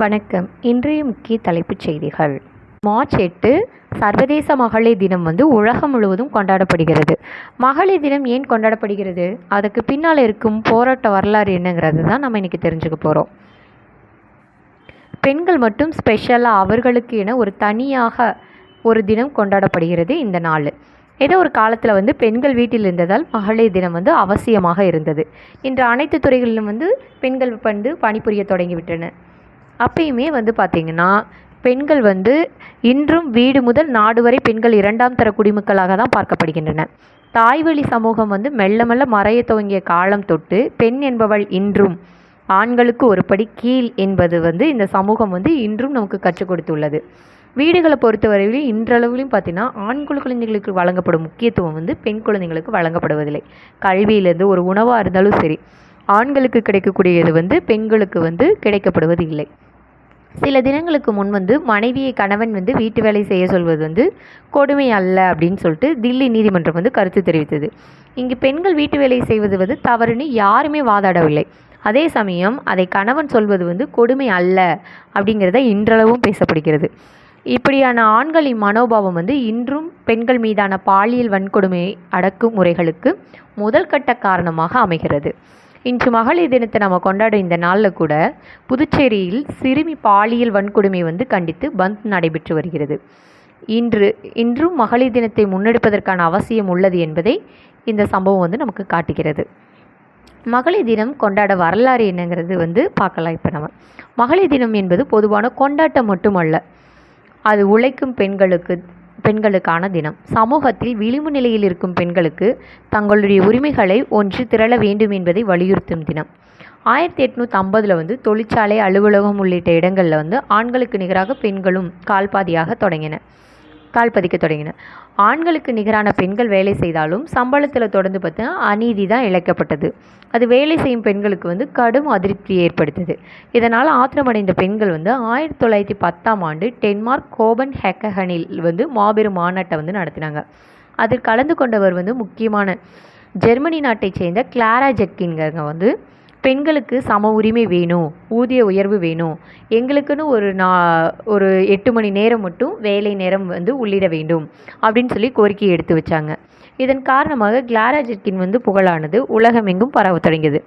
வணக்கம். இன்றைய முக்கிய தலைப்புச் செய்திகள். மார்ச் 8 சர்வதேச மகளிர் தினம் உலகம் முழுவதும் கொண்டாடப்படுகிறது. மகளிர் தினம் ஏன் கொண்டாடப்படுகிறது, அதுக்கு பின்னால் இருக்கும் போராட்ட வரலாறு என்னங்கிறது தான் நம்ம இன்றைக்கி தெரிஞ்சுக்க போகிறோம். பெண்கள் மட்டும் ஸ்பெஷலாக அவர்களுக்கு என ஒரு தனியாக ஒரு தினம் கொண்டாடப்படுகிறது. இந்த நாள் ஏதோ ஒரு காலத்தில் பெண்கள் வீட்டில் இருந்ததால் மகளிர் தினம் அவசியமாக இருந்தது. இன்று அனைத்து துறைகளிலும் பெண்கள் பணிபுரிய தொடங்கிவிட்டனர். அப்பயுமே பார்த்திங்கன்னா பெண்கள் இன்றும் வீடு முதல் நாடு வரை பெண்கள் இரண்டாம் தர குடிமக்களாக தான் பார்க்கப்படுகின்றன. தாய்வழி சமூகம் மெல்ல மெல்ல மறைய துவங்கிய காலம் தொட்டு பெண் என்பவள் இன்றும் ஆண்களுக்கு ஒரு படி கீழ் என்பது இந்த சமூகம் இன்றும் நமக்கு கற்றுக் கொடுத்துள்ளது. வீடுகளை பொறுத்தவரையிலும் இன்றளவிலும் பார்த்திங்கன்னா ஆண் குழந்தைகளுக்கு வழங்கப்படும் முக்கியத்துவம் பெண் குழந்தைங்களுக்கு வழங்கப்படுவதில்லை. கல்வியிலேருந்து ஒரு உணவாக இருந்தாலும் சரி, ஆண்களுக்கு கிடைக்கக்கூடியது பெண்களுக்கு கிடைக்கப்படுவது இல்லை. சில தினங்களுக்கு முன் மனைவியை கணவன் வீட்டு வேலை செய்ய சொல்வது கொடுமை அல்ல அப்படின்னு சொல்லிட்டு தில்லி நீதிமன்றம் கருத்து தெரிவித்தது. இங்கு பெண்கள் வீட்டு வேலை செய்வது தவறுன்னு யாருமே வாதாடவில்லை. அதே சமயம் அதை கணவன் சொல்வது கொடுமை அல்ல அப்படிங்கிறத இன்றளவும் பேசப்படுகிறது. இப்படியான ஆண்களின் மனோபாவம் இன்றும் பெண்கள் மீதான பாலியல் வன்கொடுமை அடக்குமுறைகளுக்கு முதல் கட்ட காரணமாக அமைகிறது. இன்று மகளிர் தினத்தை நம்ம கொண்டாடும் இந்த நாளில் கூட புதுச்சேரியில் சிறுமி பாலியல் வன்கொடுமை கண்டித்து பந்த் நடைபெற்று வருகிறது. இன்றும் மகளிர் தினத்தை முன்னெடுப்பதற்கான அவசியம் உள்ளது என்பதை இந்த சம்பவம் நமக்கு காட்டுகிறது. மகளிர் தினம் கொண்டாட வரலாறு என்னங்கிறது பார்க்கலாம். இப்போ நம்ம மகளிர் தினம் என்பது பொதுவான கொண்டாட்டம் மட்டுமல்ல, அது உழைக்கும் பெண்களுக்கான தினம். சமூகத்தில் விளிம்பு நிலையில் இருக்கும் பெண்களுக்கு தங்களுடைய உரிமைகளை ஒன்று திரள வேண்டும் என்பதை வலியுறுத்தும் தினம். 1850 தொழிற்சாலை, அலுவலகம் உள்ளிட்ட இடங்களில் ஆண்களுக்கு நிகராக பெண்களும் கால் பதிக்க தொடங்கின. ஆண்களுக்கு நிகரான பெண்கள் வேலை செய்தாலும் சம்பளத்தில் தொடர்ந்து பார்த்தீங்கன்னா அநீதி தான் இழைக்கப்பட்டது. அது வேலை செய்யும் பெண்களுக்கு கடும் அதிருப்தியை ஏற்படுத்தது. இதனால் ஆத்திரமடைந்த பெண்கள் 1910ஆம் ஆண்டு டென்மார்க் கோபன்ஹேகனில் மாபெரும் மாநாட்டை நடத்தினாங்க. அதில் கலந்து கொண்டவர் முக்கியமான ஜெர்மனி நாட்டைச் சேர்ந்த கிளாரா ஜெட்கின்கிறவங்க பெண்களுக்கு சம உரிமை வேணும், ஊதிய உயர்வு வேணும், எங்களுக்குன்னு ஒரு 8 மணி நேரம் மட்டும் வேலை நேரம் உள்ளிட வேண்டும் அப்படின்னு சொல்லி கோரிக்கை எடுத்து வச்சாங்க. இதன் காரணமாக கிளாரா ஜெட்கின் புகழானது உலகமெங்கும் பரவ தொடங்கியது.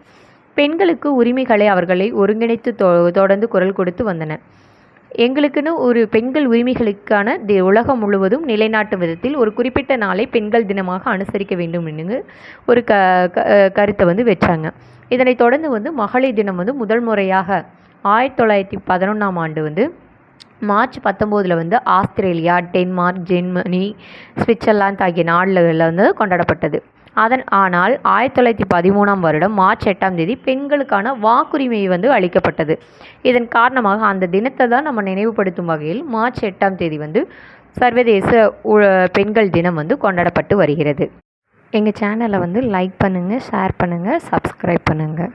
பெண்களுக்கு உரிமைகளை அவர்களை ஒருங்கிணைத்து தொடர்ந்து குரல் கொடுத்து வந்தன. எங்களுக்குன்னு ஒரு பெண்கள் உரிமைகளுக்கான உலகம் முழுவதும் நிலைநாட்டும் விதத்தில் ஒரு குறிப்பிட்ட நாளை பெண்கள் தினமாக அனுசரிக்க வேண்டும் என்று ஒரு கருத்தை வச்சாங்க. இதனைத் தொடர்ந்து மகளிர் தினம் முதல் முறையாக 1911ஆம் ஆண்டு March 19 Australia, Denmark, Germany, Switzerland ஆகிய நாடுகளில் கொண்டாடப்பட்டது. ஆனால் 1913ஆம் வருடம் மார்ச் 8ஆம் தேதி பெண்களுக்கான வாக்குரிமை அளிக்கப்பட்டது. இதன் காரணமாக அந்த தினத்தை தான் நம்ம நினைவுபடுத்தும் வகையில் மார்ச் 8ஆம் தேதி சர்வதேச பெண்கள் தினம் கொண்டாடப்பட்டு வருகிறது. எங்கள் சேனலை லைக் பண்ணுங்கள், ஷேர் பண்ணுங்கள், சப்ஸ்கிரைப் பண்ணுங்கள்.